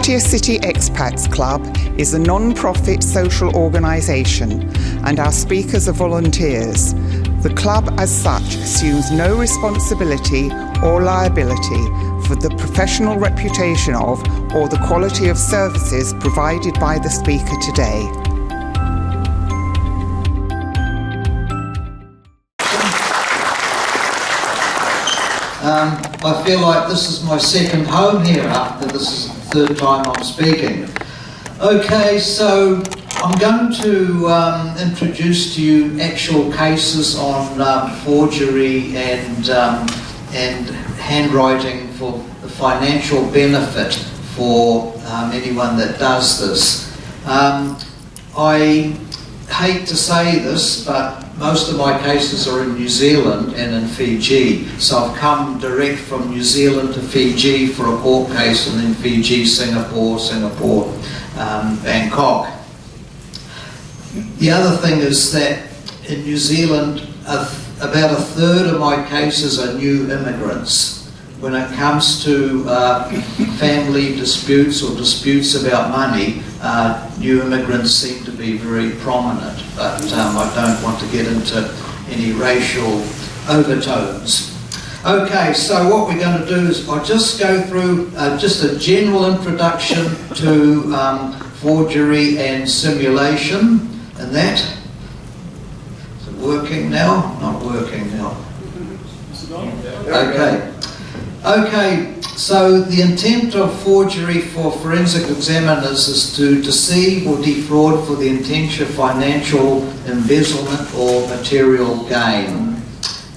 Latimer City Expats Club is a non-profit social organisation and our speakers are volunteers. The club as such assumes no responsibility or liability for the professional reputation of or the quality of services provided by the speaker today. I feel like this is my second home here after this is the third time I'm speaking. Okay, so I'm going to introduce to you actual cases on forgery and handwriting for the financial benefit for anyone that does this. I hate to say this, but most of my cases are in New Zealand and in Fiji. So I've come direct from New Zealand to Fiji for a court case, and then Fiji, Singapore, Bangkok. The other thing is that in New Zealand, about a third of my cases are new immigrants. When it comes to family disputes or disputes about money, new immigrants seem to be very prominent, but I don't want to get into any racial overtones. Okay, so what we're going to do is I'll just go through just a general introduction to forgery and simulation, and that. Is it working now? Not working now. Okay. Okay, so the intent of forgery for forensic examiners is to deceive or defraud for the intention of financial embezzlement or material gain.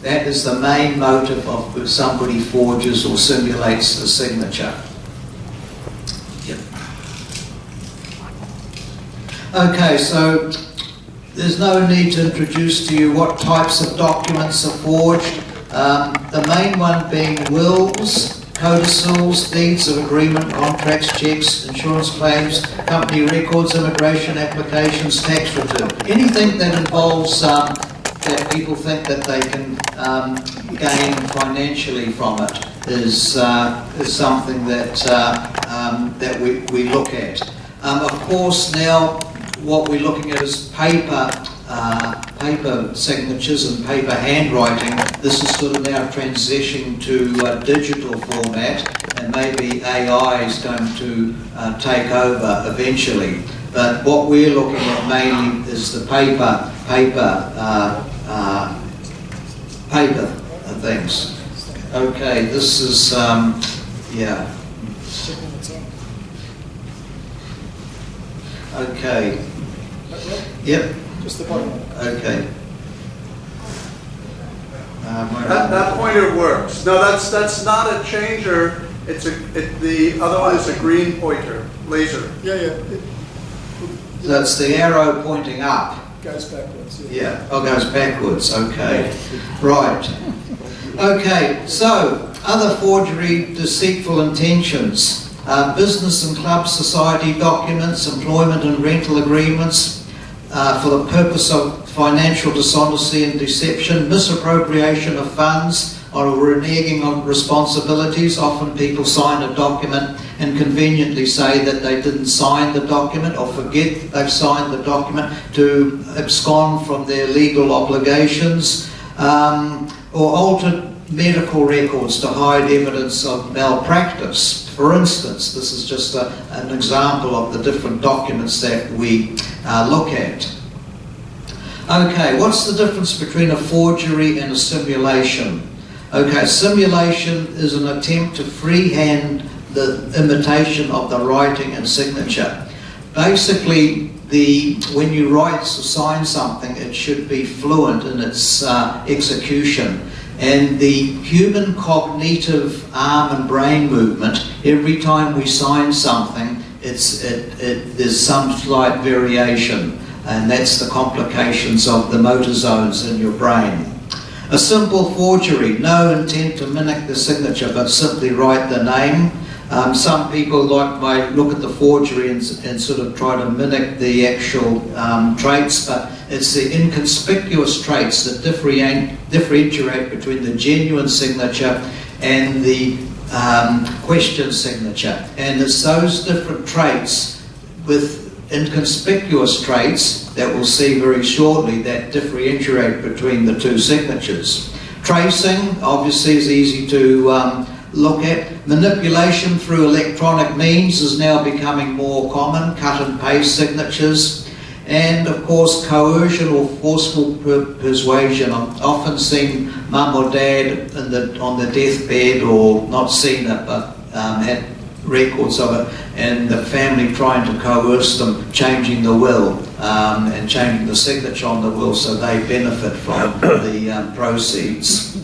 That is the main motive of if somebody forges or simulates a signature. Yep. Okay, so there's no need to introduce to you what types of documents are forged. The main one being wills, codicils, deeds of agreement, contracts, checks, insurance claims, company records, immigration applications, tax return. Anything that involves that people think that they can gain financially from it is something that that we look at. Of course, now what we're looking at is paper signatures and paper handwriting. This is sort of now transitioning to digital format, and maybe AI is going to take over eventually. But what we're looking at mainly is the paper things. Okay, this is yeah. Okay. Yep. Just the pointer. Okay. That pointer works. No, that's not a changer. The other one is a green pointer, laser. Yeah. So it's the arrow pointing up. Goes backwards. Yeah. Oh, goes backwards. Okay. Right. Okay. So other forgery, deceitful intentions, business and club society documents, employment and rental agreements. For the purpose of financial dishonesty and deception, misappropriation of funds, or reneging on responsibilities. Often people sign a document and conveniently say that they didn't sign the document or forget they've signed the document to abscond from their legal obligations, or altered medical records to hide evidence of malpractice. For instance, this is just an example of the different documents that we look at. Okay, what's the difference between a forgery and a simulation? Okay, simulation is an attempt to freehand the imitation of the writing and signature. Basically, when you write or sign something, it should be fluent in its execution. And the human cognitive arm and brain movement, every time we sign something, there's some slight variation, and that's the complications of the motor zones in your brain. A simple forgery, no intent to mimic the signature, but simply write the name. Some people might look at the forgery and sort of try to mimic the actual traits, but it's the inconspicuous traits that differentiate between the genuine signature and the question signature. And it's those different traits with inconspicuous traits that we'll see very shortly that differentiate between the two signatures. Tracing, obviously, is easy to look at. Manipulation through electronic means is now becoming more common, cut and paste signatures. And of course, coercion or forceful persuasion. I've often seen mum or dad on the deathbed, or not seen it, but had records of it, and the family trying to coerce them, changing the will and changing the signature on the will so they benefit from the proceeds.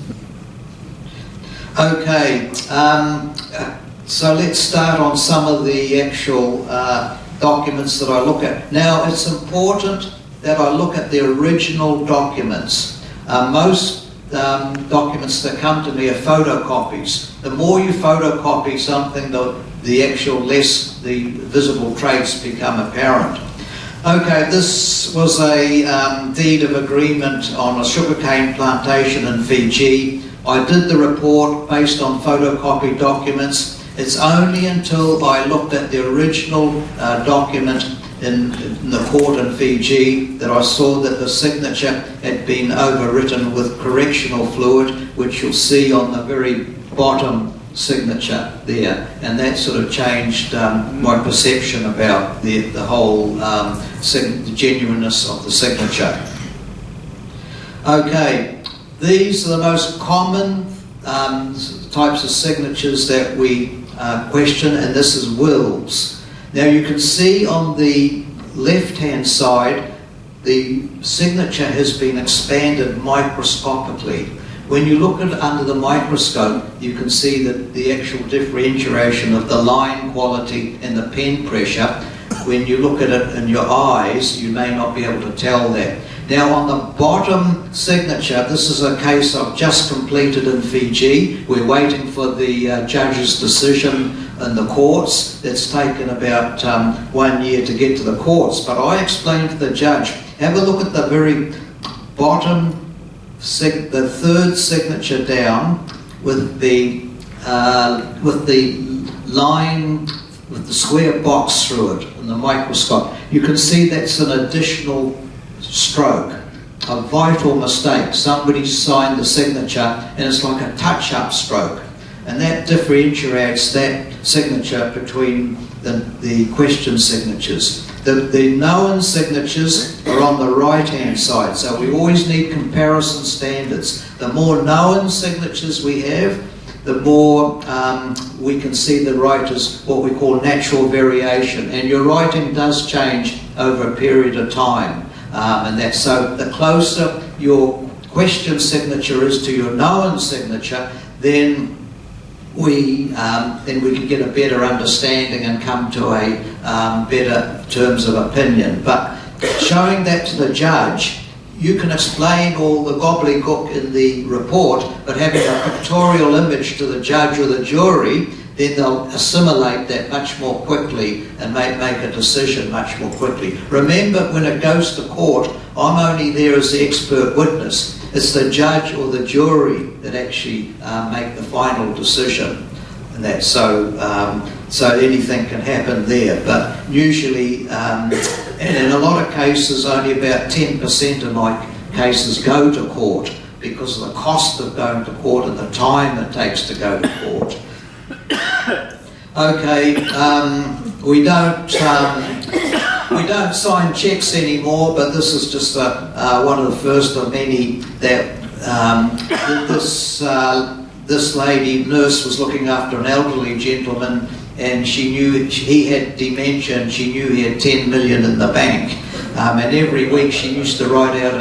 Okay, so let's start on some of the actual documents that I look at. Now, it's important that I look at the original documents. Most documents that come to me are photocopies. The more you photocopy something, the actual less the visible traits become apparent. Okay, this was a deed of agreement on a sugarcane plantation in Fiji. I did the report based on photocopied documents. It's only until I looked at the original document in the court in Fiji that I saw that the signature had been overwritten with correctional fluid, which you'll see on the very bottom signature there, and that sort of changed my perception about the whole the genuineness of the signature. Okay, these are the most common types of signatures that we question, and this is wills. Now you can see on the left-hand side the signature has been expanded microscopically. When you look at it under the microscope, you can see that the actual differentiation of the line quality and the pen pressure. When you look at it in your eyes, you may not be able to tell that. Now on the bottom signature, this is a case I've just completed in Fiji. We're waiting for the judge's decision in the courts. It's taken about 1 year to get to the courts. But I explained to the judge, have a look at the very bottom, the third signature down with the line, with the square box through it in the microscope. You can see that's an additional stroke, a vital mistake. Somebody signed the signature and it's like a touch-up stroke, and that differentiates that signature between the question signatures. The known signatures are on the right-hand side, so we always need comparison standards. The more known signatures we have, the more we can see the writer's what we call natural variation, and your writing does change over a period of time. So the closer your question signature is to your known signature, then we can get a better understanding and come to a better terms of opinion. But showing that to the judge, you can explain all the gobbledygook in the report, but having a pictorial image to the judge or the jury, then they'll assimilate that much more quickly and make a decision much more quickly. Remember, when it goes to court, I'm only there as the expert witness. It's the judge or the jury that actually make the final decision. And that, so anything can happen there. But usually, and in a lot of cases, only about 10% of my cases go to court because of the cost of going to court and the time it takes to go to court. Okay, we don't sign checks anymore, but this is just one of the first of many that this lady nurse was looking after an elderly gentleman, and she knew he had dementia, and she knew he had 10 million in the bank. And every week she used to write out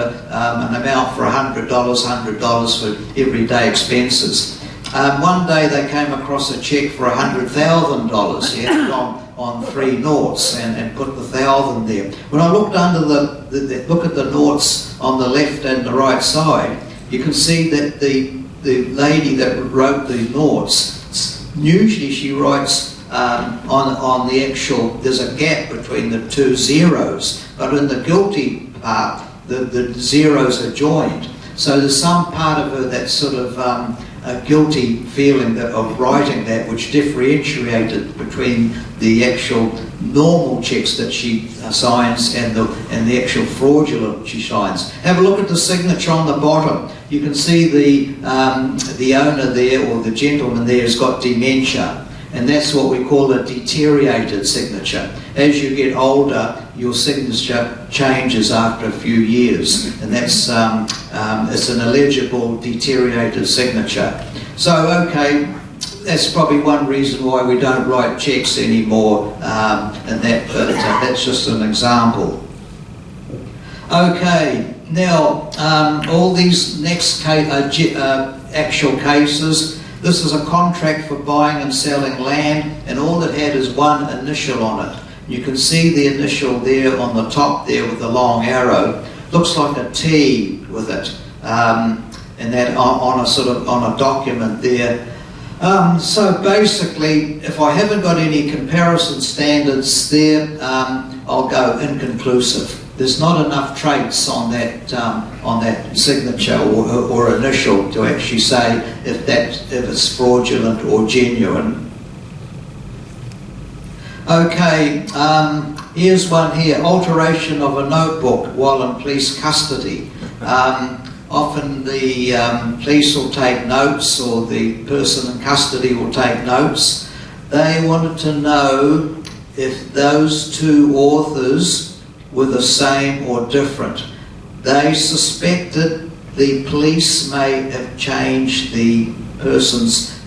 an amount for $100 for everyday expenses. One day they came across a cheque for $100,000. He had gone on 3 noughts and put the 1,000 there. When I looked under look at the noughts on the left and the right side, you can see that the lady that wrote the noughts, usually she writes on the actual, there's a gap between the 2 zeros, but in the guilty part, the zeros are joined. So there's some part of her that's sort of a guilty feeling of writing that, which differentiated between the actual normal checks that she signs and the actual fraudulent she signs. Have a look at the signature on the bottom. You can see the owner there, or the gentleman there, has got dementia, and that's what we call a deteriorated signature. As you get older, your signature changes after a few years, and that's it's an illegible, deteriorated signature. So, okay, that's probably one reason why we don't write checks anymore, and that's just an example. Okay, now all these next actual cases. This is a contract for buying and selling land, and all it had is one initial on it. You can see the initial there on the top there with the long arrow. Looks like a T with it, and that on a document there. So basically, if I haven't got any comparison standards there, I'll go inconclusive. There's not enough traits on that signature or initial to actually say if it's fraudulent or genuine. Okay, here's one here: alteration of a notebook while in police custody. Often the police will take notes, or the person in custody will take notes. They wanted to know if those two authors were the same or different. They suspected the police may have changed the person's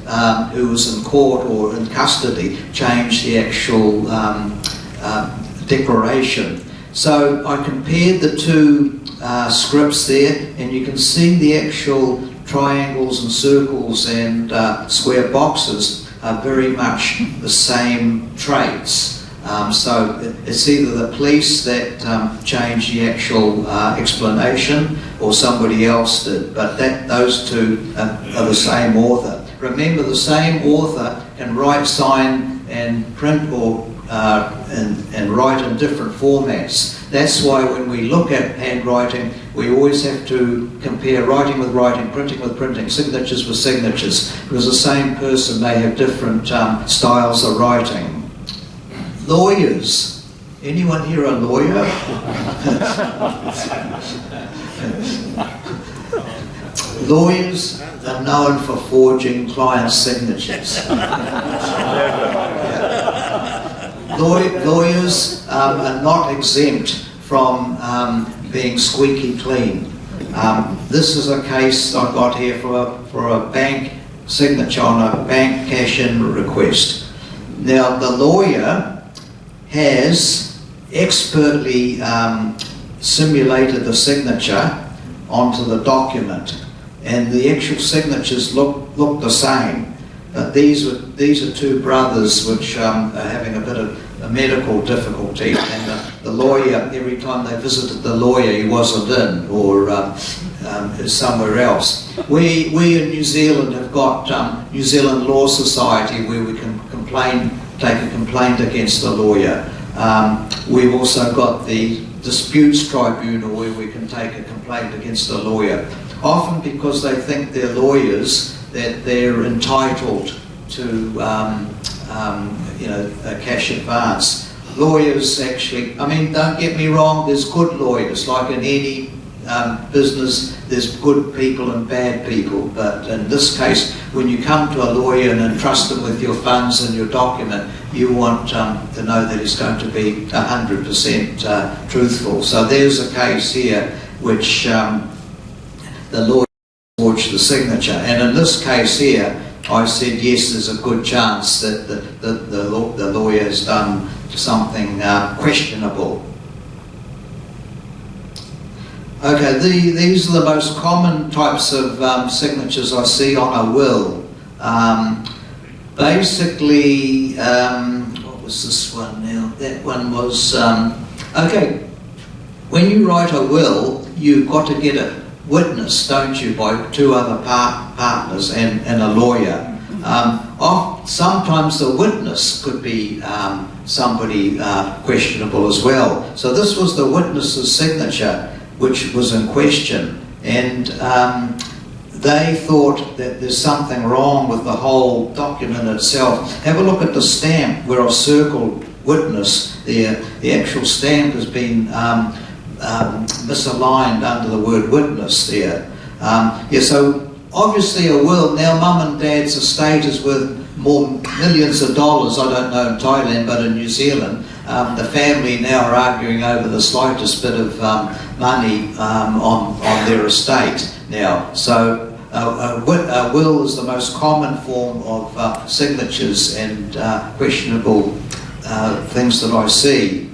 who was in court or in custody, changed the actual declaration. So I compared the two scripts there, and you can see the actual triangles and circles and square boxes are very much the same traits. So it's either the police that changed the actual explanation, or somebody else did, but those two are the same author. Remember, the same author can write, sign and print, or and write in different formats. That's why when we look at handwriting, we always have to compare writing with writing, printing with printing, signatures with signatures, because the same person may have different styles of writing. Lawyers. Anyone here a lawyer? Lawyers are known for forging client signatures. Lawyers are not exempt from being squeaky clean. This is a case I've got here for a bank signature on a bank cash-in request. Now, the lawyer has expertly simulated the signature onto the document, and the actual signatures look the same. But these are two brothers which are having a bit of a medical difficulty, and the lawyer, every time they visited the lawyer, he wasn't in, or somewhere else. We in New Zealand have got New Zealand Law Society, where we can take a complaint against a lawyer. We've also got the Disputes Tribunal, where we can take a complaint against a lawyer. Often because they think they're lawyers, that they're entitled to a cash advance. Lawyers actually, I mean, don't get me wrong, there's good lawyers. Like in any business, there's good people and bad people. But in this case, when you come to a lawyer and entrust him with your funds and your document, you want to know that he's going to be 100% truthful. So there's a case here which the lawyer forged the signature. And in this case here, I said, yes, there's a good chance that the lawyer has done something questionable. Okay, these are the most common types of signatures I see on a will. Basically, what was this one now? That one was, okay, when you write a will, you've got to get a witness, don't you, by two other partners and a lawyer. Sometimes the witness could be somebody questionable as well. So this was the witness's signature which was in question, and they thought that there's something wrong with the whole document itself. Have a look at the stamp where I've circled witness there. The actual stamp has been misaligned under the word witness there. So obviously a will, now mum and dad's estate is worth more millions of dollars, I don't know in Thailand, but in New Zealand, the family now are arguing over the slightest bit of money on their estate now. So a will is the most common form of signatures and questionable things that I see.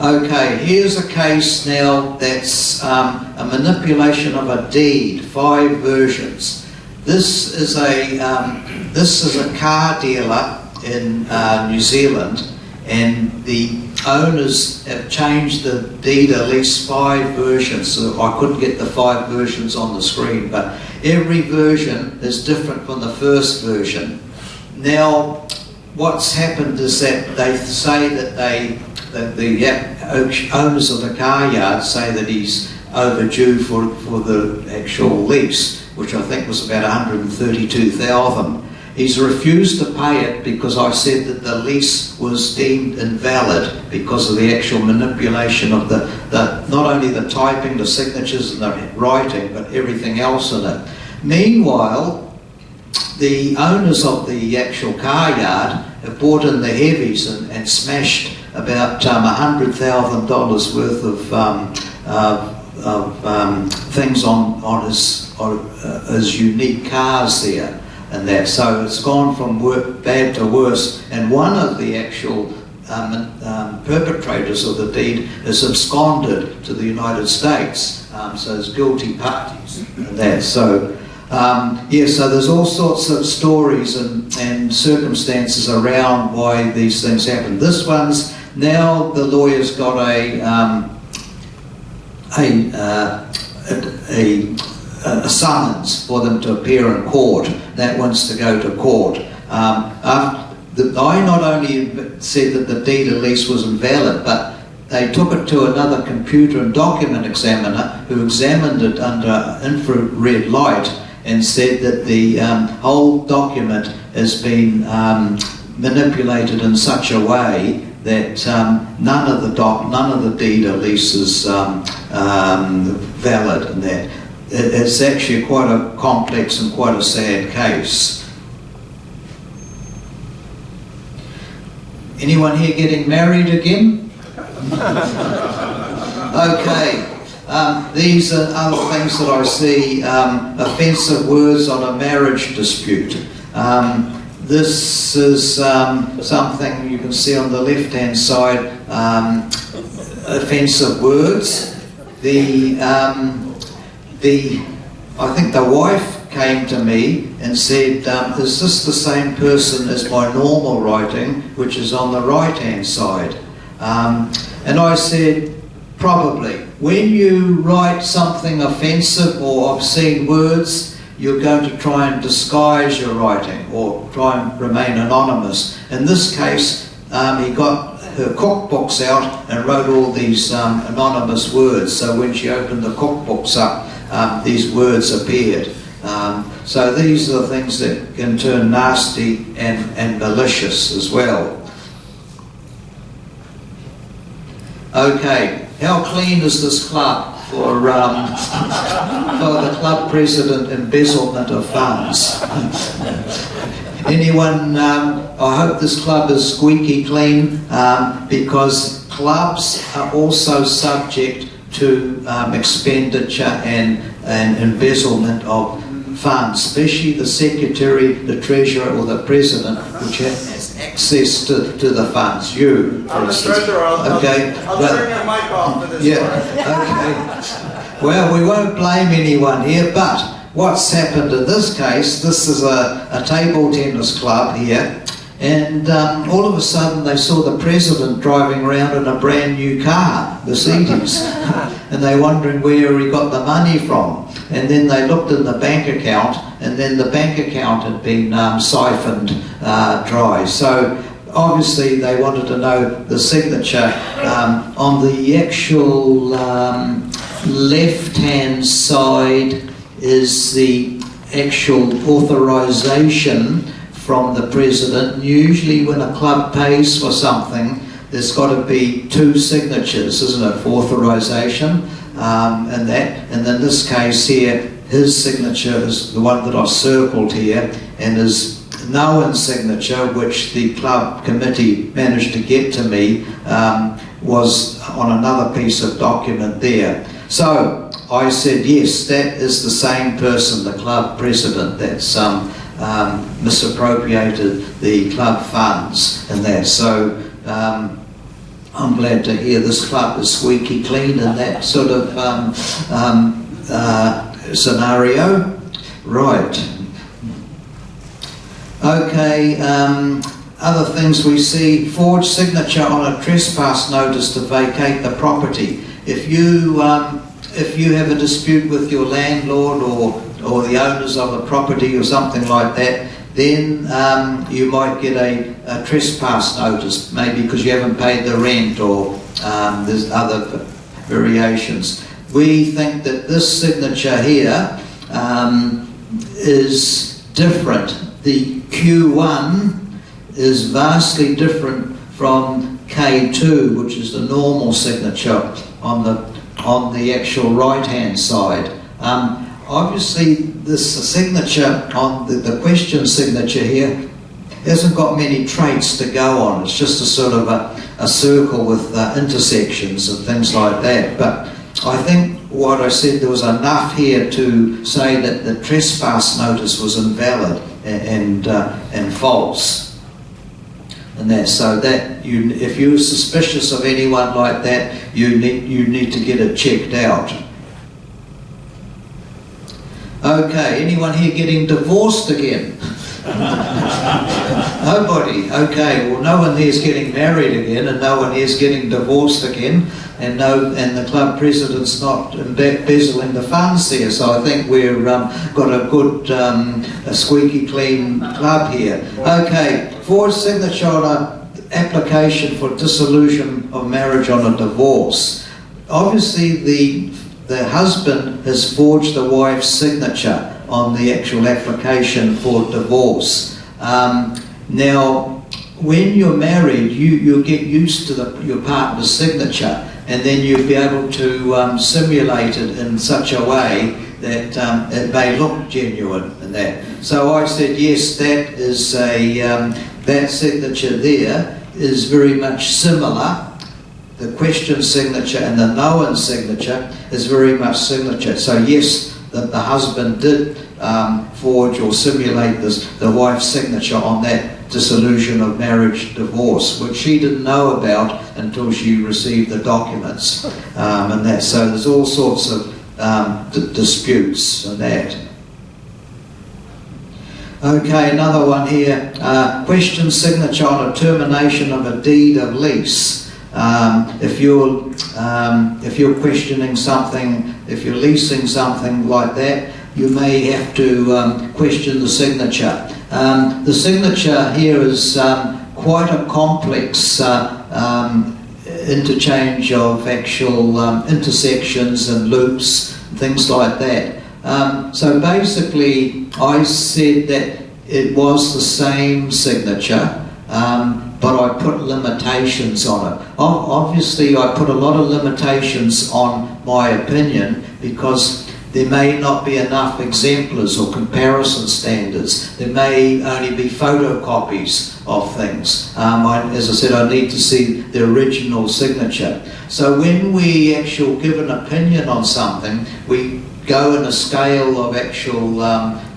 Okay, here's a case now that's a manipulation of a deed, 5 versions. This is a car dealer in New Zealand, and the owners have changed the deed at least 5 versions. So I couldn't get the 5 versions on the screen, but every version is different from the first version. Now, what's happened is that they say that the owners of the car yard say that he's overdue for the actual lease, which I think was about $132,000. He's refused to pay it because I said that the lease was deemed invalid because of the actual manipulation of the not only the typing, the signatures and the writing, but everything else in it. Meanwhile, the owners of the actual car yard have brought in the heavies and smashed about $100,000 worth of things on his unique cars there and that. So it's gone from bad to worse, and one of the actual perpetrators of the deed has absconded to the United States, so there's guilty parties and that. So so there's all sorts of stories and circumstances around why these things happen. This one's now the lawyer's got a summons for them to appear in court. That wants to go to court. I not only said that the deed of lease was invalid, but they took it to another computer and document examiner who examined it under infrared light and said that the whole document has been manipulated in such a way that none of the deed of lease is valid, and that it's actually quite a complex and quite a sad case. Anyone here getting married again? Okay. These are other things that I see. Offensive words on a marriage dispute. This is something you can see on the left-hand side. Offensive words. I think the wife came to me and said, is this the same person as my normal writing, which is on the right-hand side? And I said, probably. When you write something offensive or obscene words, you're going to try and disguise your writing or try and remain anonymous. In this case, he got her cookbooks out and wrote all these anonymous words. So when she opened the cookbooks up, these words appeared. So these are the things that can turn nasty and malicious as well. Okay, how clean is this club for the club president embezzlement of funds? Anyone, I hope this club is squeaky clean, because clubs are also subject to expenditure and embezzlement of funds, especially the secretary, the treasurer or the president, which has access to the funds. You, for instance. Treasurer, I'll turn your mic off for this. Okay. Well, we won't blame anyone here, but what's happened in this case, this is a table tennis club here, and all of a sudden they saw the president driving around in a brand new car, Mercedes, and they're wondering where he got the money from. And then they looked in the bank account, and then the bank account had been siphoned dry. So obviously they wanted to know the signature on the actual left-hand side is the actual authorization from the president. Usually when a club pays for something, there's got to be 2 signatures, isn't it, for authorization, and in this case here, his signature is the one that I've circled here, and his Noan's signature, which the club committee managed to get to me, was on another piece of document there. So I said, yes, that is the same person, the club president, that's misappropriated the club funds and that. So I'm glad to hear this club is squeaky clean in that sort of scenario. Right. Okay, other things we see: forged signature on a trespass notice to vacate the property. If you have a dispute with your landlord or the owners of the property or something like that, then you might get a trespass notice, maybe because you haven't paid the rent, or there's other variations. We think that this signature here is different. The Q1 is vastly different from K2, which is the normal signature on the actual right-hand side. Obviously, this signature on the question signature here hasn't got many traits to go on. It's just a sort of a circle with intersections and things like that. But I think what I said, there was enough here to say that the trespass notice was invalid and false. And that, so that if you're suspicious of anyone like that, you need to get it checked out. Okay, anyone here getting divorced again? Nobody. Okay, well, no one here is getting married again, and no one here is getting divorced again, and the club president's not embezzling the funds there. So I think we've got a good, a squeaky clean club here. Okay, forged signature on an application for dissolution of marriage on a divorce. Obviously, the husband has forged the wife's signature on the actual application for divorce. Now, when you're married, you get used to your partner's signature, and then you'll be able to simulate it in such a way that it may look genuine and that. So I said, yes, that is that signature there is very much similar. The question signature and the known signature is very much signature. So yes, that the husband did forge or simulate the wife's signature on that dissolution of marriage divorce, which she didn't know about until she received the documents and that. So there's all sorts of disputes and that. Okay, another one here. Question signature on a termination of a deed of lease. If you're questioning something, if you're leasing something like that, you may have to question the signature. The signature here is quite a complex interchange of actual intersections and loops, things like that. So basically, I said that it was the same signature, but I put limitations on it. Obviously, I put a lot of limitations on my opinion because there may not be enough exemplars or comparison standards. There may only be photocopies of things. As I said, I need to see the original signature. So when we actually give an opinion on something, we go in a scale of actual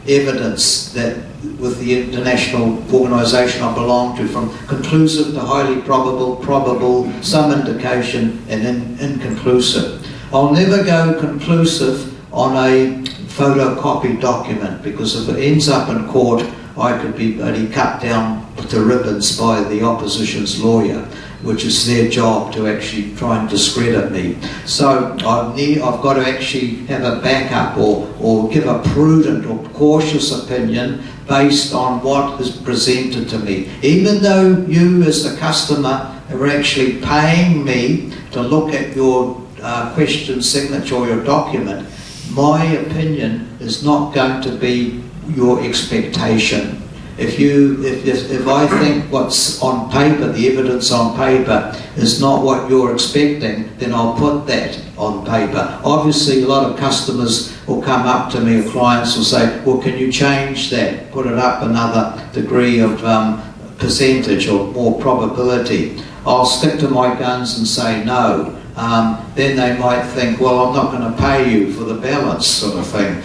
evidence that with the international organisation I belong to, from conclusive to highly probable, probable, some indication, and inconclusive. I'll never go conclusive on a photocopied document, because if it ends up in court, I could be only cut down to ribbons by the opposition's lawyer, which is their job to actually try and discredit me. So I've got to actually have a backup or give a prudent or cautious opinion based on what is presented to me. Even though you as the customer are actually paying me to look at your question signature or your document, my opinion is not going to be your expectation. If I think what's on paper, the evidence on paper, is not what you're expecting, then I'll put that on paper. Obviously, a lot of customers will come up to me, or clients will say, well, can you change that, put it up another degree of percentage or more probability? I'll stick to my guns and say no. Then they might think, well, I'm not going to pay you for the balance, sort of thing.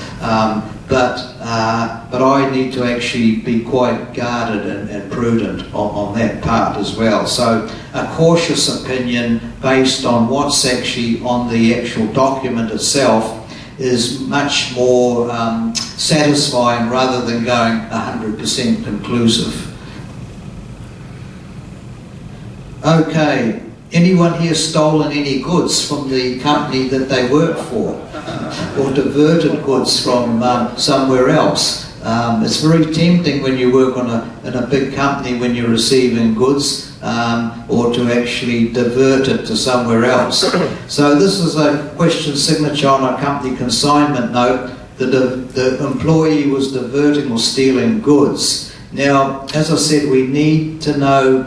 But I need to actually be quite guarded and prudent on that part as well. So a cautious opinion based on what's actually on the actual document itself is much more satisfying rather than going 100% conclusive. Okay, anyone here stolen any goods from the company that they work for? Or diverted goods from somewhere else? It's very tempting when you work in a big company when you're receiving goods or to actually divert it to somewhere else. So this is a question signature on a company consignment note that the employee was diverting or stealing goods. Now, as I said, we need to know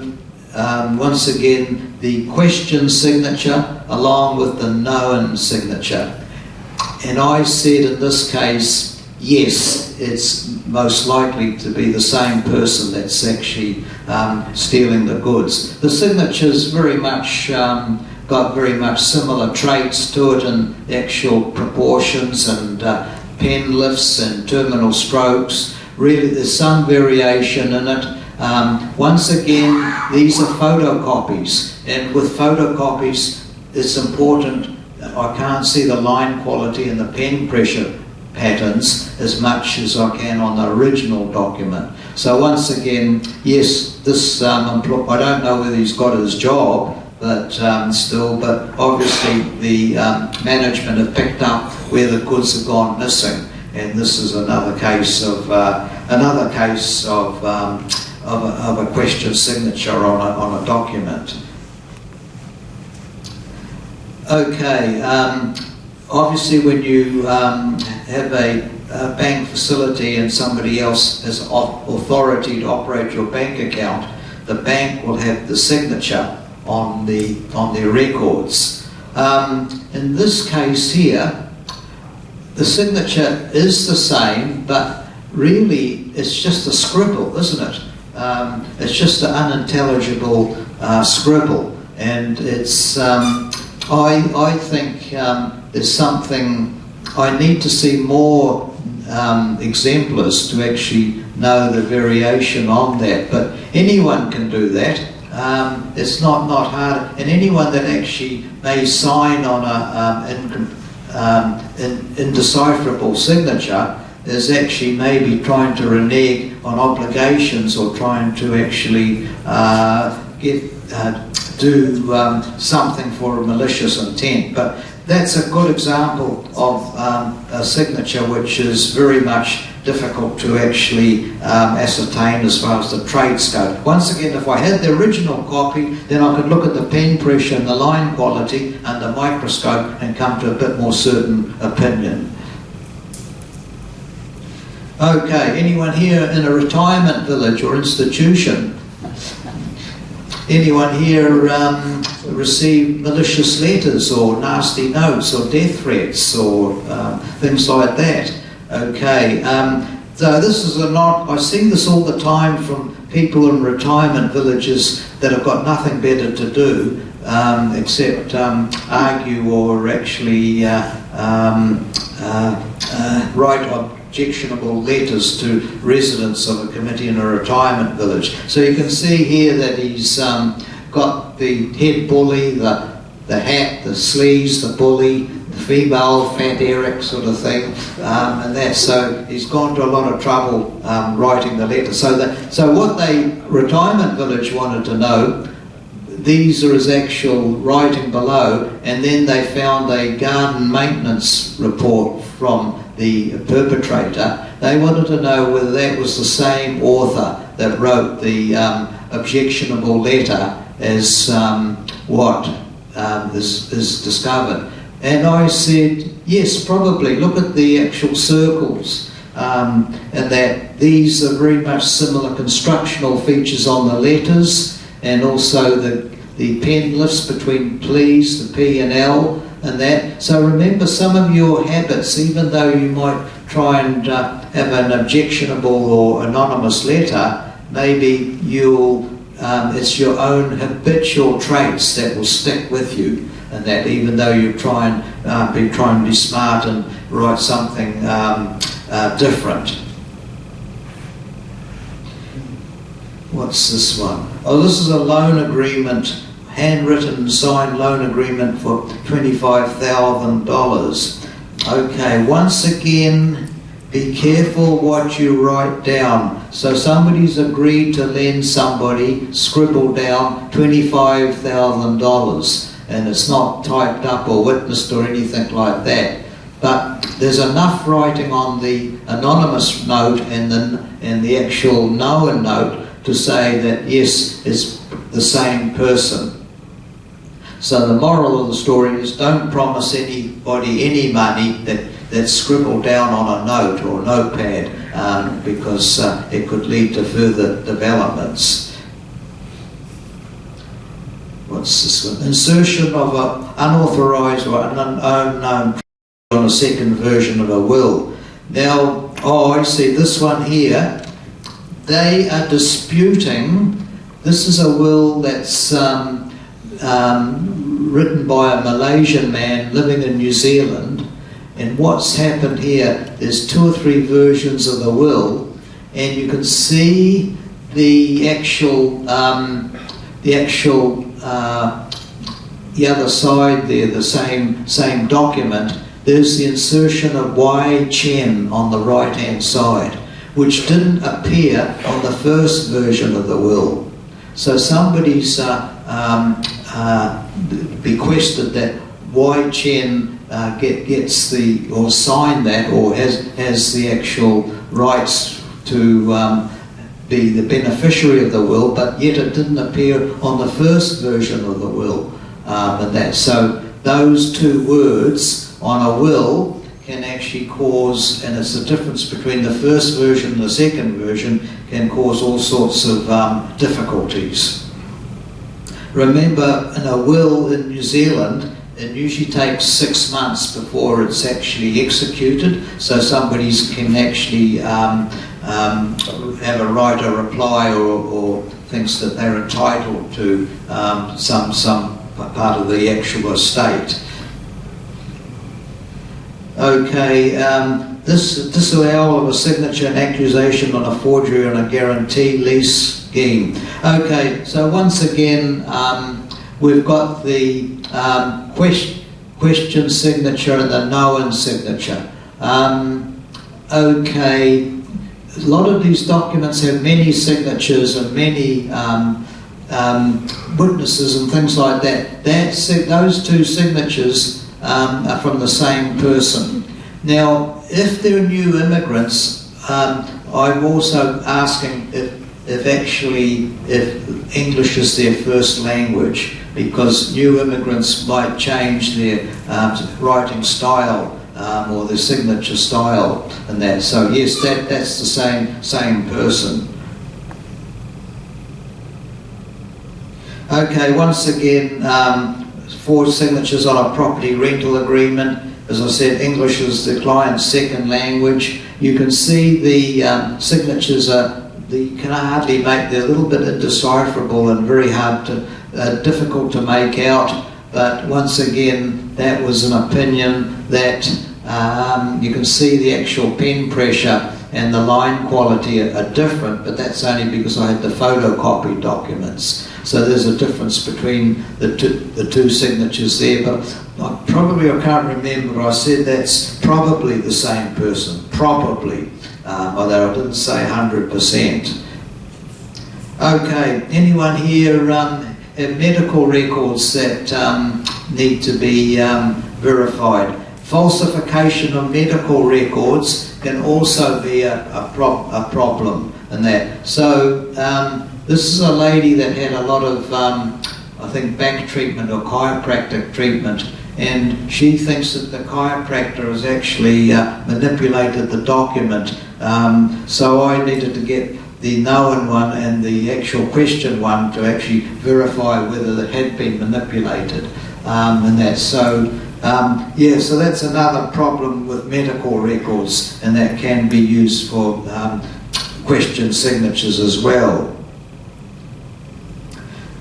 once again the question signature along with the known signature. And I said in this case, yes, it's most likely to be the same person that's actually stealing the goods. The signature's very much got very much similar traits to it in actual proportions and pen lifts and terminal strokes. Really, there's some variation in it. Once again, these are photocopies, and with photocopies, it's important. I can't see the line quality and the pen pressure patterns as much as I can on the original document. So once again, yes, this employee, I don't know whether he's got his job, but but obviously the management have picked up where the goods have gone missing, and this is another case of a question signature on a document. Okay, obviously when you have a bank facility and somebody else has authority to operate your bank account, the bank will have the signature on their records. In this case here, the signature is the same, but really it's just a scribble, isn't it? It's just an unintelligible scribble, and it's I think there's something, I need to see more exemplars to actually know the variation on that, but anyone can do that. It's not hard, and anyone that actually may sign on an indecipherable signature is actually maybe trying to renege on obligations or trying to actually do something for a malicious intent. But that's a good example of a signature which is very much difficult to actually ascertain as far as the traits go. Once again, if I had the original copy, then I could look at the pen pressure and the line quality under the microscope and come to a bit more certain opinion. Okay, anyone here in a retirement village or institution? Anyone here receive malicious letters or nasty notes or death threats or things like that? Okay, so this is I see this all the time from people in retirement villages that have got nothing better to do except argue or actually write objectionable letters to residents of a committee in a retirement village. So you can see here that he's got the head bully, the hat, the sleeves, the bully, the female fat Eric sort of thing, and that. So he's gone to a lot of trouble writing the letter. So what the retirement village wanted to know, these are his actual writing below, and then they found a garden maintenance report from the perpetrator. They wanted to know whether that was the same author that wrote the objectionable letter as what is discovered. And I said, yes, probably. Look at the actual circles. And that these are very much similar constructional features on the letters, and also the pen lifts between please, the P and L, and that. So remember some of your habits, even though you might try and have an objectionable or anonymous letter, maybe it's your own habitual traits that will stick with you, and that even though you try and be smart and write something different. What's this one? Oh, this is a loan agreement, handwritten signed loan agreement for $25,000. Okay, once again, be careful what you write down. So somebody's agreed to lend somebody, scribble down $25,000, and it's not typed up or witnessed or anything like that. But there's enough writing on the anonymous note and the actual known note to say that yes, it's the same person. So the moral of the story is don't promise anybody any money that's scribbled down on a note or a notepad, because it could lead to further developments. What's this one? Insertion of an unauthorised or unknown on a second version of a will. Now, I see this one here. They are disputing. This is a will that's written by a Malaysian man living in New Zealand. And what's happened here, there's 2 or 3 versions of the will, and you can see the other side there, the same document. There's the insertion of Y Chen on the right hand side, which didn't appear on the first version of the will. So somebody's bequested that Y Chen gets or sign that, or has the actual rights to be the beneficiary of the will, but yet it didn't appear on the first version of the will. And that, so those 2 words on a will can actually cause, and it's the difference between the first version and the second version, can cause all sorts of difficulties. Remember, in a will in New Zealand, it usually takes 6 months before it's actually executed, so somebody can actually have a right or reply or thinks that they're entitled to some part of the actual estate. Okay, disavowal of a signature and accusation on a forgery on a guarantee lease scheme. Okay, so once again, we've got the question signature and the known signature. Okay, a lot of these documents have many signatures and many witnesses and things like that. Those 2 signatures are from the same person. Now, if they're new immigrants, I'm also asking if English is their first language, because new immigrants might change their writing style or their signature style and that. So yes, that's the same person. Okay, once again, 4 signatures on a property rental agreement. As I said, English is the client's second language. You can see the signatures you can hardly make. They're a little bit indecipherable and very hard to, difficult to make out. But once again, that was an opinion that you can see the actual pen pressure and the line quality are different, but that's only because I had the photocopy documents. So there's a difference between the two signatures there, but I can't remember, but I said that's probably the same person, probably, although I didn't say 100%. Okay, anyone here have medical records that need to be verified? Falsification of medical records can also be a problem in that. So this is a lady that had a lot of, I think, back treatment or chiropractic treatment, and she thinks that the chiropractor has actually manipulated the document. So I needed to get the known one and the actual question one to actually verify whether it had been manipulated. And that. So so that's another problem with medical records, and that can be used for question signatures as well.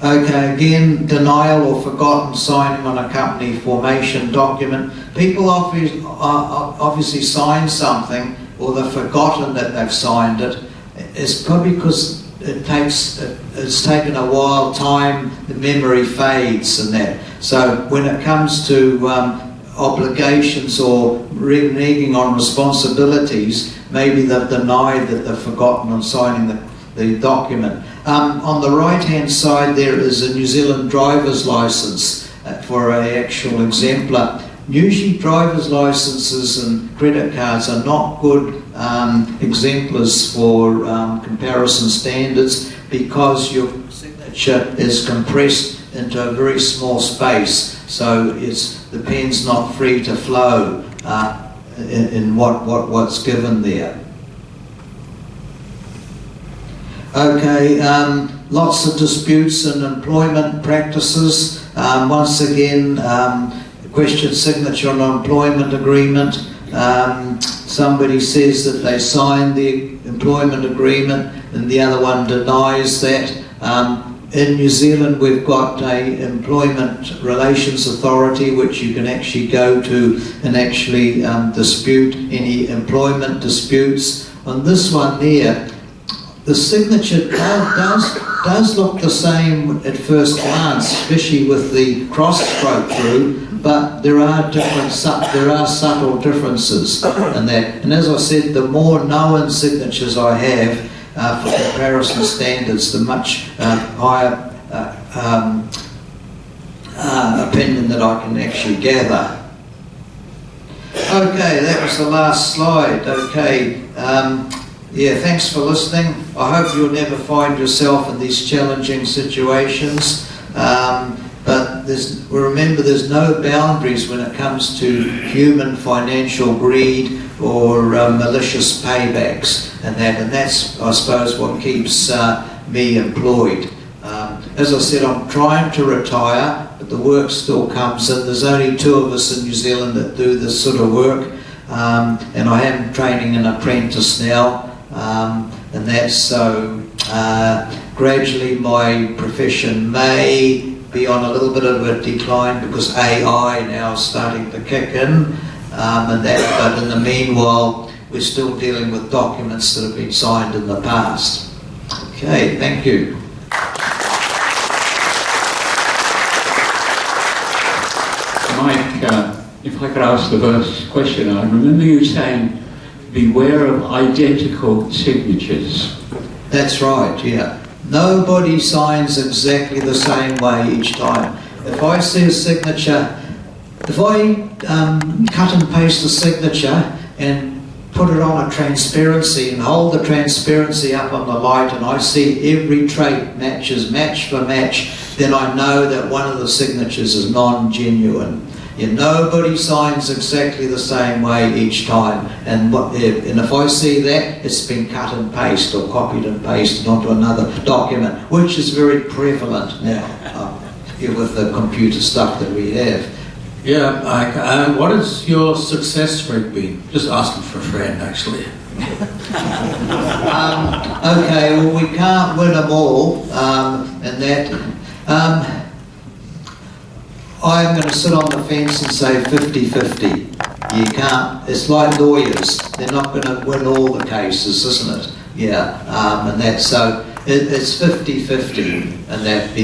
Okay, again, denial or forgotten signing on a company formation document. People obviously sign something, or they've forgotten that they've signed it. It's probably because it's taken a while, the memory fades and that. So when it comes to obligations or reneging on responsibilities, maybe they've denied that they've forgotten on signing the document. On the right hand side there is a New Zealand driver's license for an actual exemplar. Usually driver's licenses and credit cards are not good exemplars for comparison standards, because your signature is compressed into a very small space, so the pen's not free to flow in what's given there. Okay, lots of disputes and employment practices. Once again, question signature on an employment agreement. Somebody says that they signed the employment agreement and the other one denies that. In New Zealand we've got a employment relations authority which you can actually go to and actually dispute any employment disputes. On this one there, the signature does look the same at first glance, especially with the cross stroke through, but there are subtle differences in that. And as I said, the more known signatures I have for comparison standards, the much higher opinion that I can actually gather. Okay, that was the last slide. Okay. Thanks for listening. I hope you'll never find yourself in these challenging situations. But remember, there's no boundaries when it comes to human financial greed or malicious paybacks and that. And that's, I suppose, what keeps me employed. As I said, I'm trying to retire, but the work still comes in. There's only 2 of us in New Zealand that do this sort of work. And I am training an apprentice now. And that's so gradually my profession may be on a little bit of a decline because AI now is starting to kick in, but in the meanwhile we're still dealing with documents that have been signed in the past. Okay, thank you. Mike, if I could ask the first question, I remember you saying beware of identical signatures. That's right, yeah. Nobody signs exactly the same way each time. If I see a signature, if I cut and paste a signature and put it on a transparency and hold the transparency up on the light and I see every trait matches match for match, then I know that one of the signatures is non-genuine. Nobody signs exactly the same way each time, and if I see that, it's been cut and paste or copied and pasted onto another document, which is very prevalent now with the computer stuff that we have. Yeah, Mike, what has your success rate been? Just asking for a friend, actually. Okay, well, we can't win them all, and that. I'm going to sit on the fence and say 50-50. You can't, it's like lawyers, they're not going to win all the cases, isn't it? Yeah, and that's so, it's 50-50, and that,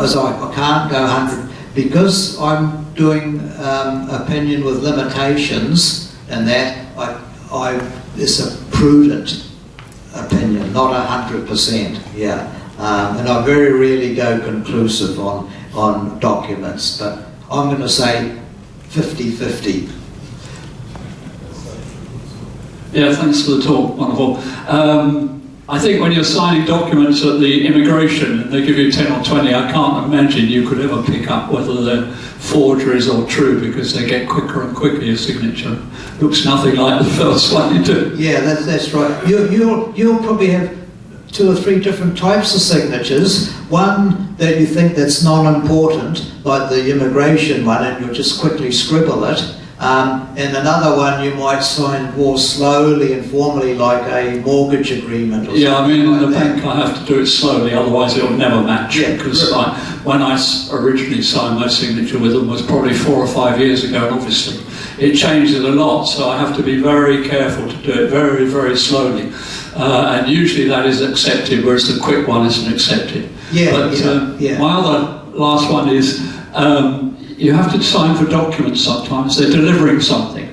as I can't go 100, because I'm doing opinion with limitations, and that, it's a prudent opinion, not 100%, yeah. And I very rarely go conclusive on documents, but I'm going to say 50-50. Yeah, thanks for the talk, wonderful. I think when you're signing documents at the immigration and they give you 10 or 20, I can't imagine you could ever pick up whether they're forgeries or true, because they get quicker and quicker. Your signature looks nothing like the first one you do. Yeah, that's right. You'll probably have 2 or 3 different types of signatures. One that you think that's non-important, like the immigration one, and you'll just quickly scribble it. And another one you might sign more slowly and formally, like a mortgage agreement or something. Yeah, I mean, in the like bank I have to do it slowly, otherwise it'll never match. Yeah, because when I originally signed my signature with them was probably 4 or 5 years ago, and obviously it changes a lot, so I have to be very careful to do it very, very slowly. And usually that is accepted, whereas the quick one isn't accepted. Yeah, but yeah. My other last one is, you have to sign for documents sometimes. They're delivering something,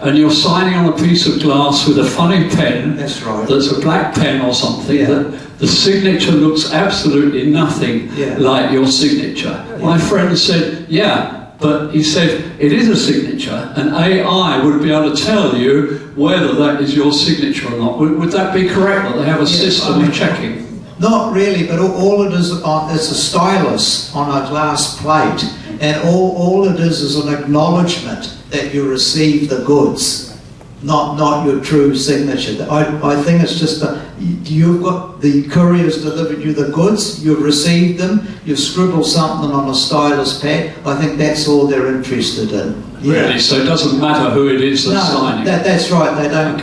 and you're signing on a piece of glass with a funny pen. That's right. That's a black pen or something. Yeah. That the signature looks absolutely nothing like your signature. Yeah. My friend said, yeah, but he said it is a signature, and AI would be able to tell you whether that is your signature or not. Would that be correct? That they have a system of checking? Not really, but all it is a stylus on a glass plate, and all it is an acknowledgement that you received the goods, not your true signature. I think it's just you've got the courier's delivered you the goods, you've received them, you've scribbled something on a stylus pad. I think that's all they're interested in. Yeah. Really? So it doesn't matter who it is that's signing? That's right. They don't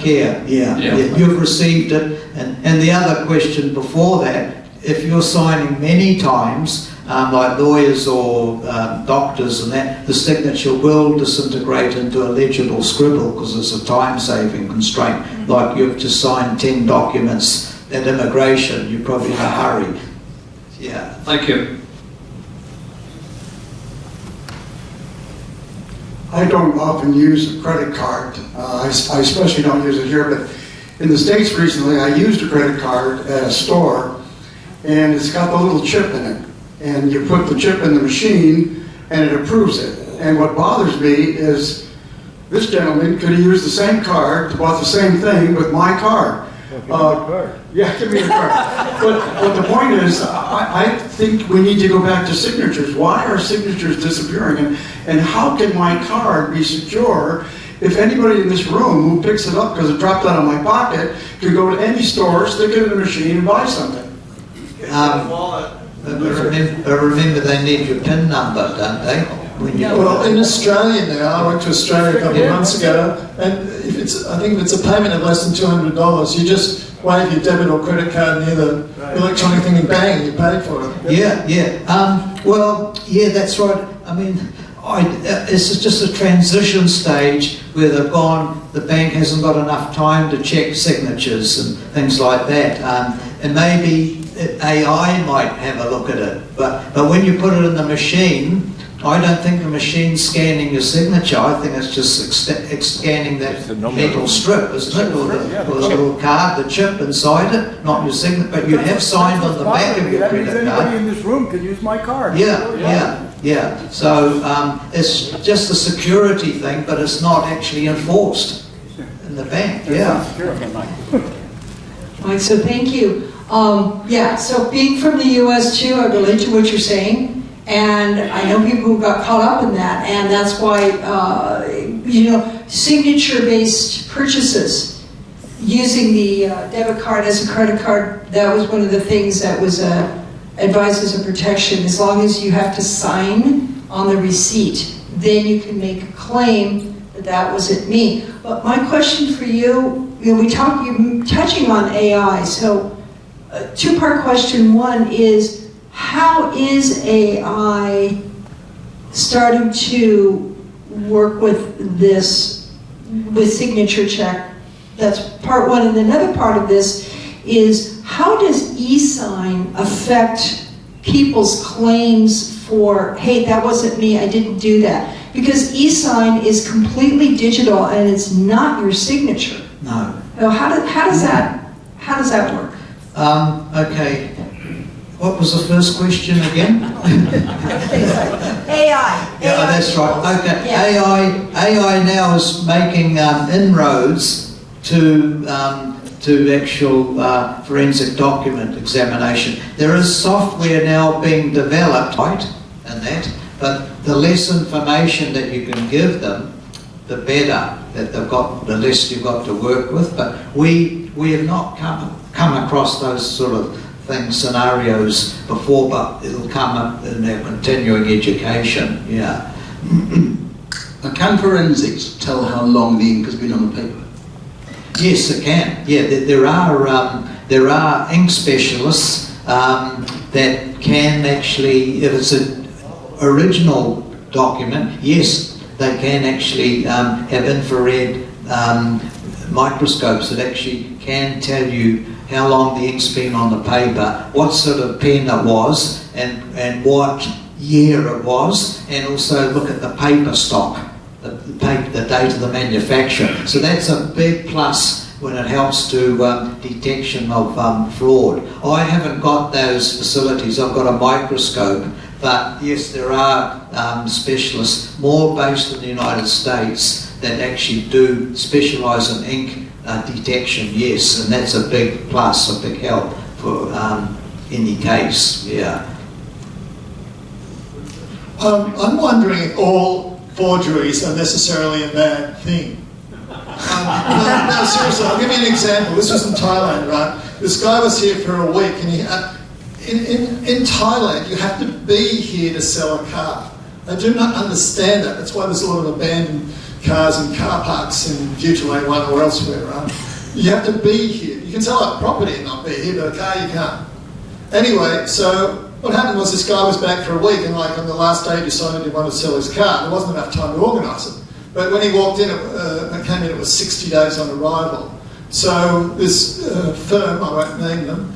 care. Yeah. You've received it. And the other question before that, if you're signing many times, like lawyers or doctors and that, the signature will disintegrate into a legible scribble because it's a time-saving constraint. Like you've just signed 10 documents at immigration, you're probably in a hurry. Yeah. Thank you. I don't often use a credit card. I especially don't use it here, but in the States recently I used a credit card at a store, and it's got the little chip in it. And you put the chip in the machine and it approves it. And what bothers me is this gentleman could have used the same card to bought the same thing with my card. Yeah, give me the card. But the point is, I think we need to go back to signatures. Why are signatures disappearing? And how can my card be secure if anybody in this room who picks it up because it dropped out of my pocket could go to any store, stick it in the machine, and buy something? But remember they need your PIN number, don't they? Well, in Australia now, I went to Australia a couple of months ago, and I think if it's a payment of less than $200, you just wave your debit or credit card near the electronic thing and bang, you paid for it. Yeah. Well, yeah, that's right. I mean, it's just a transition stage where they've gone, the bank hasn't got enough time to check signatures and things like that. And maybe AI might have a look at it. But when you put it in the machine, I don't think the machine's scanning your signature. I think it's just scanning that metal strip, isn't it? Or the little card, the chip inside it, not your signature. But you have signed on the back of your credit card. Anybody in this room can use my card. Yeah. So it's just a security thing, but it's not actually enforced in the bank. Yeah. Right, so thank you. So being from the US too, I relate to what you're saying. And I know people who got caught up in that, and that's why, signature-based purchases, using the debit card as a credit card, that was one of the things that was advised as a protection. As long as you have to sign on the receipt, then you can make a claim that wasn't me. But my question for you, you're touching on AI, so a two-part question. One is, how is AI starting to work with this, with signature check? That's part one. And another part of this is, how does e-sign affect people's claims for, hey, that wasn't me, I didn't do that? Because e-sign is completely digital and it's not your signature. No. So how does that work? Okay. What was the first question again? AI. Yeah, that's right. Okay. Yeah. AI now is making inroads to to actual forensic document examination. There is software now being developed, right, and that, but the less information that you can give them, the better that they've got, the less you've got to work with. But we have not come across those sort of things, scenarios before, but it'll come up in our continuing education, yeah. Now, can forensics tell how long the ink has been on the paper? Yes, it can. Yeah, there are ink specialists that can actually, if it's an original document, yes, they can actually have infrared microscopes that actually can tell you how long the ink's been on the paper, what sort of pen it was, and what year it was, and also look at the paper stock, the date of the manufacture. So that's a big plus when it helps to detection of fraud. I haven't got those facilities. I've got a microscope, but yes, there are specialists, more based in the United States, that actually do specialise in ink detection, yes, and that's a big plus, a big help for any case, yeah. I'm wondering if all forgeries are necessarily a bad thing. No, seriously, I'll give you an example. This was in Thailand, right? This guy was here for a week, and he in Thailand, you have to be here to sell a car. I do not understand that. That's why there's a lot of abandoned cars in car parks in Future Lane 1 or elsewhere, right? You have to be here. You can sell a property and not be here, but a car you can't. Anyway, so what happened was this guy was back for a week, and like on the last day decided he wanted to sell his car. There wasn't enough time to organise it. But when he walked in, it came in, it was 60 days on arrival. So this firm, I won't name them,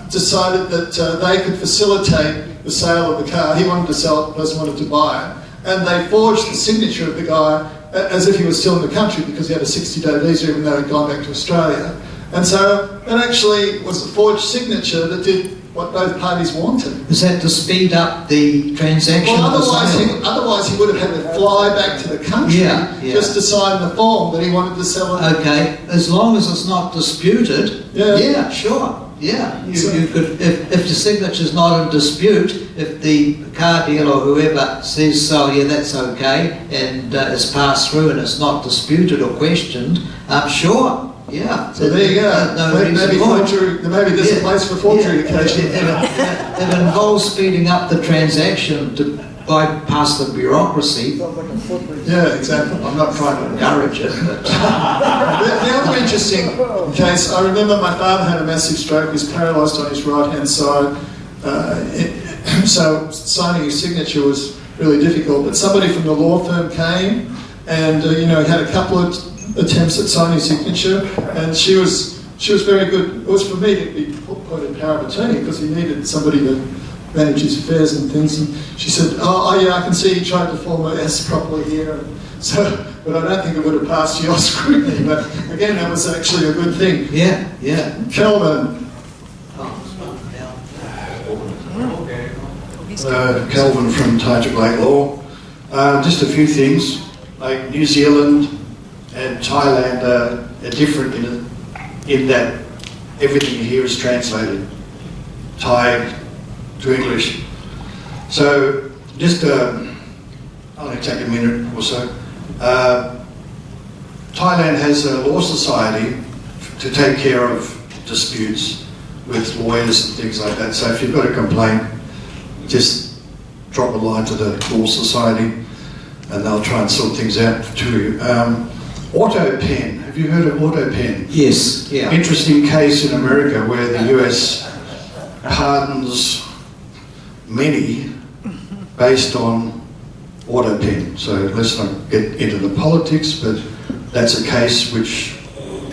decided that they could facilitate the sale of the car. He wanted to sell it, the person wanted to buy it. And they forged the signature of the guy as if he was still in the country, because he had a 60-day visa even though he'd gone back to Australia. And so it actually was a forged signature that did what both parties wanted. Is that to speed up the transaction? Well, otherwise he would have had to fly back to the country just to sign the form that he wanted to sell it. Okay, as long as it's not disputed, yeah sure. Yeah, you could, if the signature's not in dispute, if the car dealer or whoever says so, yeah, that's okay, and it's passed through and it's not disputed or questioned, sure, yeah. So there you go. Maybe forgery, maybe there's a place for forgery occasionally. It involves speeding up the transaction to bypass the bureaucracy. Yeah, exactly. I'm not trying to encourage it, but... The other interesting case, I remember my father had a massive stroke. He was paralysed on his right-hand side. So signing his signature was really difficult. But somebody from the law firm came and, he had a couple of attempts at signing his signature, and she was very good. It was for me to be put in power of attorney because he needed somebody to manage his affairs and things, and she said, oh yeah, I can see you tried to form an S properly here, and so, but I don't think it would have passed your scrutiny, but again, that was actually a good thing. Yeah, yeah. Kelvin. Kelvin from Taja Blake Law. Just a few things, like New Zealand and Thailand are different in that everything here is translated Thai to English. So just I'll take a minute or so. Thailand has a law society to take care of disputes with lawyers and things like that. So if you've got a complaint, just drop a line to the law society and they'll try and sort things out to you. Auto pen, have you heard of auto pen? Yes, yeah. Interesting case in America where the US pardons many based on auto pen. So let's not get into the politics, but that's a case which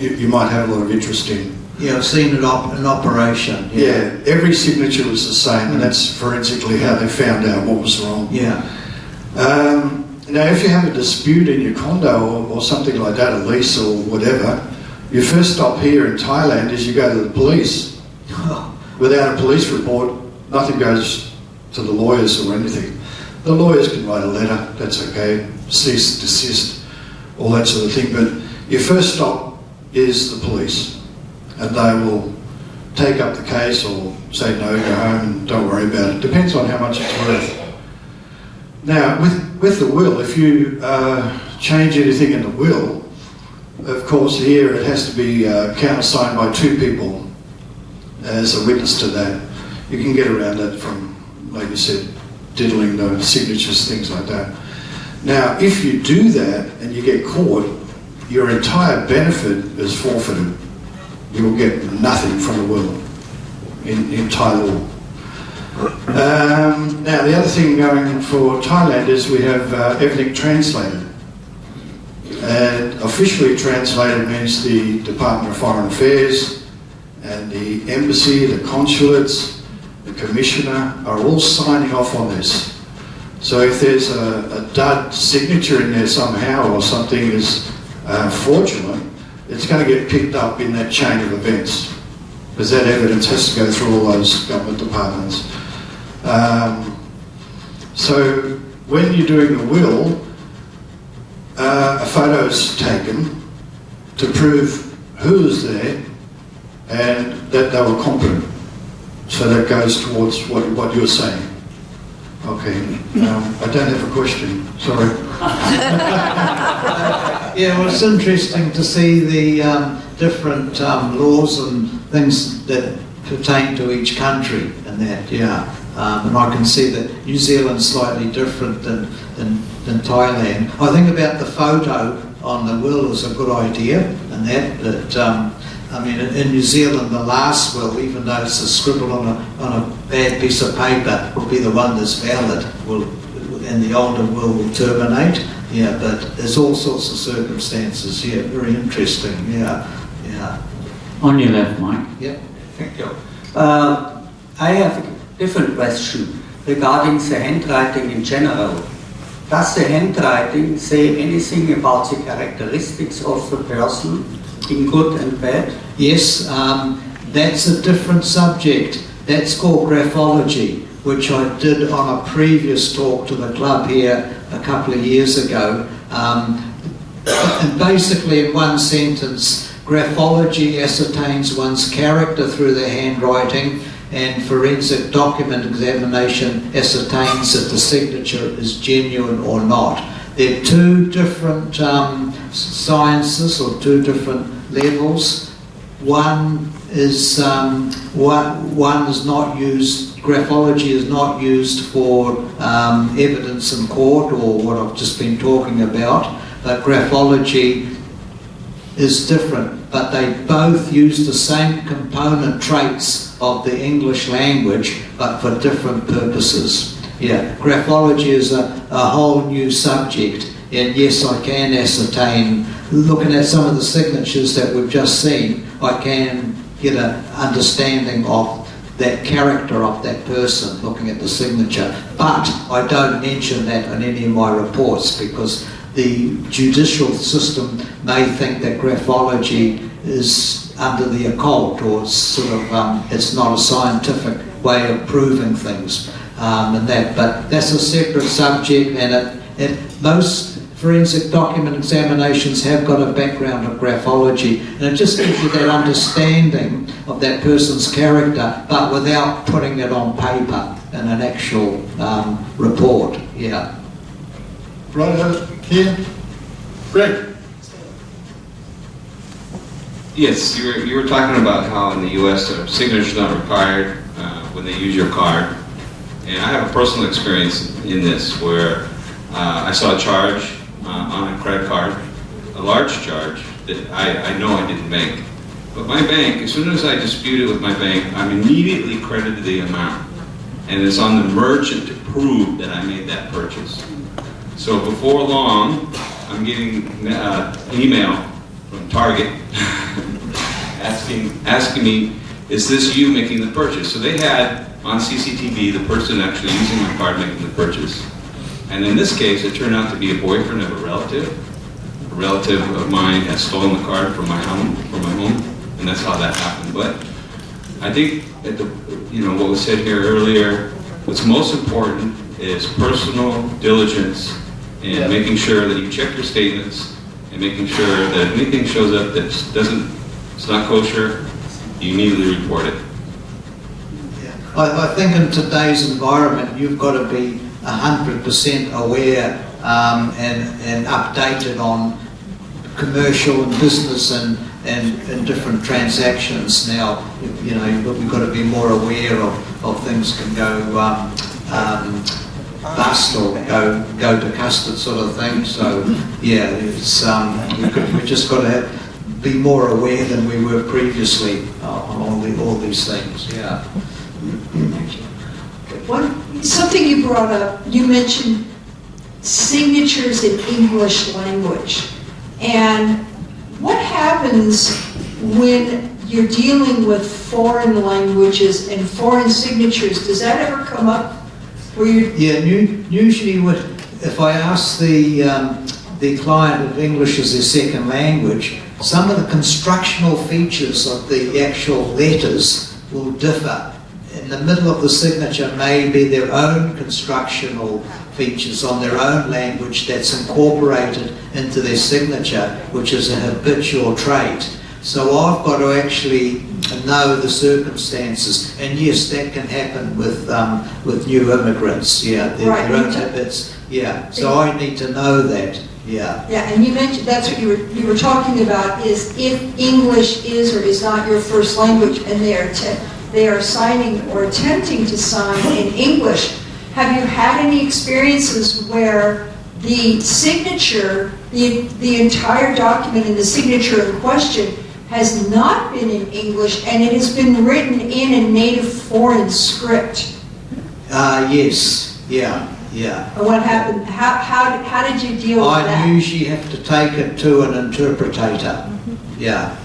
you might have a lot of interest in. Yeah, I've seen it in operation. Yeah, every signature was the same, and that's forensically how they found out what was wrong. Yeah. Now, if you have a dispute in your condo or something like that, a lease or whatever, your first stop here in Thailand is you go to the police. Without a police report, nothing goes to the lawyers or anything. The lawyers can write a letter, that's okay, cease, desist, all that sort of thing, but your first stop is the police. and they will take up the case or say no, go home and don't worry about it. Depends on how much it's worth. Now, with the will, if you change anything in the will, of course here it has to be countersigned by 2 people as a witness to that. You can get around that from, like you said, diddling the signatures, things like that. Now, if you do that and you get caught, your entire benefit is forfeited. You will get nothing from the will in Thai law. Now, the other thing going for Thailand is we have everything translated. And officially translated means the Department of Foreign Affairs and the embassy, the consulates, the commissioner are all signing off on this. So if there's a dud signature in there somehow or something is fraudulent, it's going to get picked up in that chain of events, because that evidence has to go through all those government departments. So when you're doing the will, a photo is taken to prove who was there and that they were competent. So that goes towards what you're saying. Okay, I don't have a question, sorry. Yeah, well, it's interesting to see the different laws and things that pertain to each country and that, yeah. And I can see that New Zealand's slightly different than Thailand. I think about the photo on the will is a good idea, and that I mean, in New Zealand, the last will, even though it's a scribble on a bad piece of paper, will be the one that's valid, and the older will terminate. Yeah, but there's all sorts of circumstances. Yeah, very interesting. Yeah, yeah. On your left, Mike. Yeah. Thank you. I have a different question regarding the handwriting in general. Does the handwriting say anything about the characteristics of the person, in good and bad? Yes, that's a different subject. That's called graphology, which I did on a previous talk to the club here a couple of years ago. And basically, in one sentence, graphology ascertains one's character through their handwriting, and forensic document examination ascertains that the signature is genuine or not. They're 2 different sciences, or 2 different levels. One is not used. Graphology is not used for evidence in court or what I've just been talking about. But graphology is different. But they both use the same component traits of the English language, but for different purposes. Yeah, graphology is a whole new subject. And yes, I can ascertain, looking at some of the signatures that we've just seen, I can get an understanding of that character of that person looking at the signature. But I don't mention that in any of my reports because the judicial system may think that graphology is under the occult, or it's sort of it's not a scientific way of proving things, and that. But that's a separate subject, and most forensic document examinations have got a background of graphology, and it just gives you that understanding of that person's character, but without putting it on paper in an actual report. Yeah. Right here, Greg. Yes, you were talking about how in the U.S. a signature is not required when they use your card, and I have a personal experience in this where I saw a charge on a credit card, a large charge that I know I didn't make, but my bank, as soon as I disputed with my bank, I'm immediately credited the amount, and it's on the merchant to prove that I made that purchase. So before long, I'm getting an email from Target asking me, is this you making the purchase? So they had on CCTV the person actually using my card making the purchase. And in this case, it turned out to be a boyfriend of a relative. A relative of mine had stolen the card from my home, and that's how that happened. But I think that what was said here earlier, what's most important is personal diligence and making sure that you check your statements and making sure that if anything shows up that it's not kosher, you immediately report it. I think in today's environment, you've got to be 100% aware and updated on commercial and business and different transactions now. You know, we've got to be more aware of things can go bust or go to custard sort of thing. So yeah, it's we just got to be more aware than we were previously on all these things. Yeah. Something you brought up, you mentioned signatures in English language. And what happens when you're dealing with foreign languages and foreign signatures? Does that ever come up where you... Yeah, usually if I ask the client if English is their second language, some of the constructional features of the actual letters will differ. In the middle of the signature may be their own constructional features on their own language that's incorporated into their signature, which is a habitual trait. So I've got to actually know the circumstances, and yes, that can happen with new immigrants. Yeah, their own habits. Yeah, so I need to know that. Yeah. Yeah, and you mentioned that's what you were talking about, is if English is or is not your first language, and they are signing or attempting to sign in English. Have you had any experiences where the signature, the entire document and the signature in question has not been in English and it has been written in a native foreign script? Yes, yeah. And what happened? How did you deal with that? I usually have to take it to an interpreter. Yeah.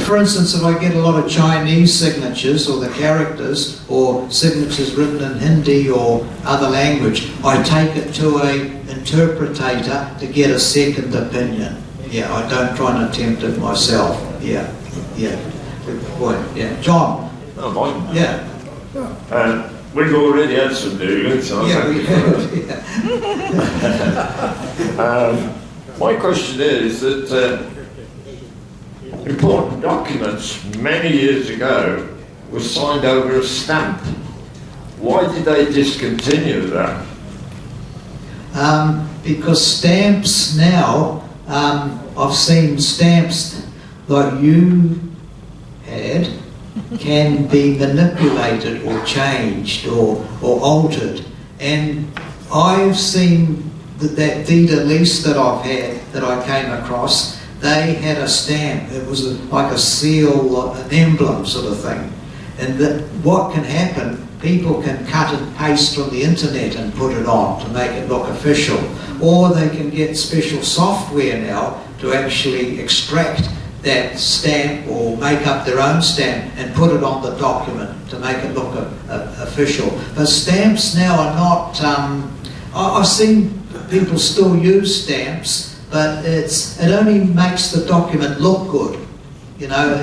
For instance, if I get a lot of Chinese signatures or the characters or signatures written in Hindi or other language, I take it to an interpreter to get a second opinion. Yeah, I don't try and attempt it myself. Yeah. Good point. Yeah. John? Oh, mine. Yeah. We've already had some dealings, so yeah, we have. Yeah. My question is that important documents many years ago were signed over a stamp. Why did they discontinue that? Because stamps now, I've seen stamps like you had can be manipulated or changed or altered, and I've seen that deed of lease that I've had, that I came across, they had a stamp. It was like a seal, an emblem sort of thing. And what can happen, people can cut and paste from the internet and put it on to make it look official. Or they can get special software now to actually extract that stamp or make up their own stamp and put it on the document to make it look official. But stamps now are not... I've seen people still use stamps, but it only makes the document look good. You know,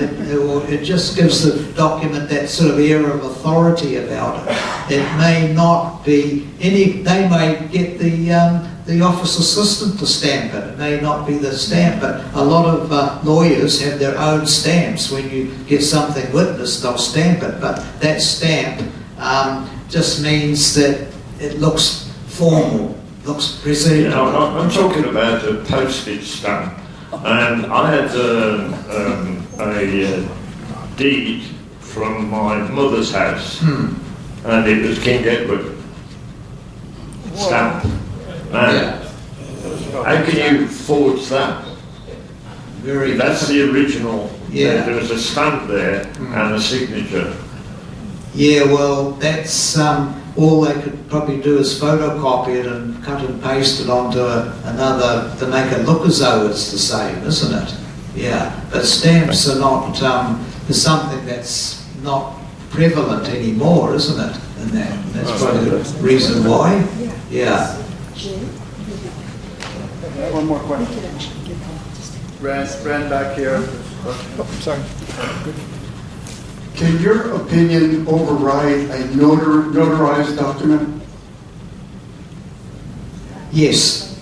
it just gives the document that sort of air of authority about it. It may not be any. They may get the office assistant to stamp it. It may not be the stamp, but a lot of lawyers have their own stamps. When you get something witnessed, they'll stamp it. But that stamp just means that it looks formal. Looks presentable. Yeah, I'm talking about a postage stamp, and I had a deed from my mother's house, and it was King Edward stamp. Now, how can you forge that? That's the original. Yeah. There was a stamp there and a signature. Yeah, well, that's all they could probably do is photocopy it and cut and paste it onto another to make it look as though it's the same, isn't it? Yeah, but stamps are not, is something that's not prevalent anymore, isn't it? And that's probably the reason why. Yeah. One more question. Ran back here. Oh, sorry. Can your opinion override a notarized document? Yes.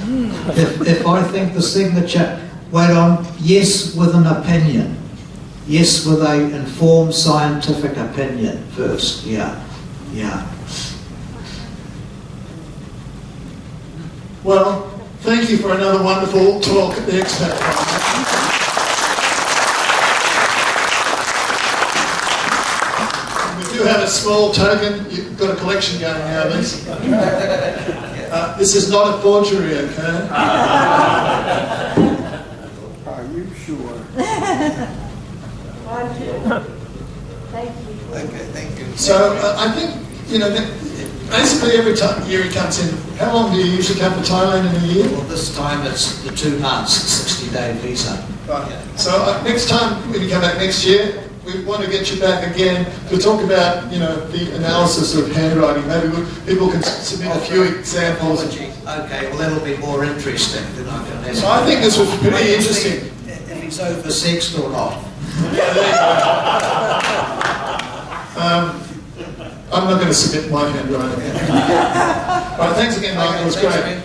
If I think the signature went on, yes, with an opinion. Yes, with a informed scientific opinion first. Yeah, yeah. Well, thank you for another wonderful talk at the Expat Conference. We do have a small token. You've got a collection going now, Liz. This is not a forgery, okay? Are you sure? Thank you. Okay, thank you. So I think, you know, basically every year he comes in. How long do you usually come to Thailand in a year? Well, this time it's the 2 months, 60-day visa. Right. Yeah. So next time when you come back next year, we want to get you back again to talk about, you know, the analysis of handwriting. Maybe people can submit a few examples. Okay, well that'll be more interesting than I can ask. So I think this was pretty interesting. If he's oversexed or not. Yeah, there you go. I'm not going to submit my handwriting. All right, thanks again, Mark. It was great.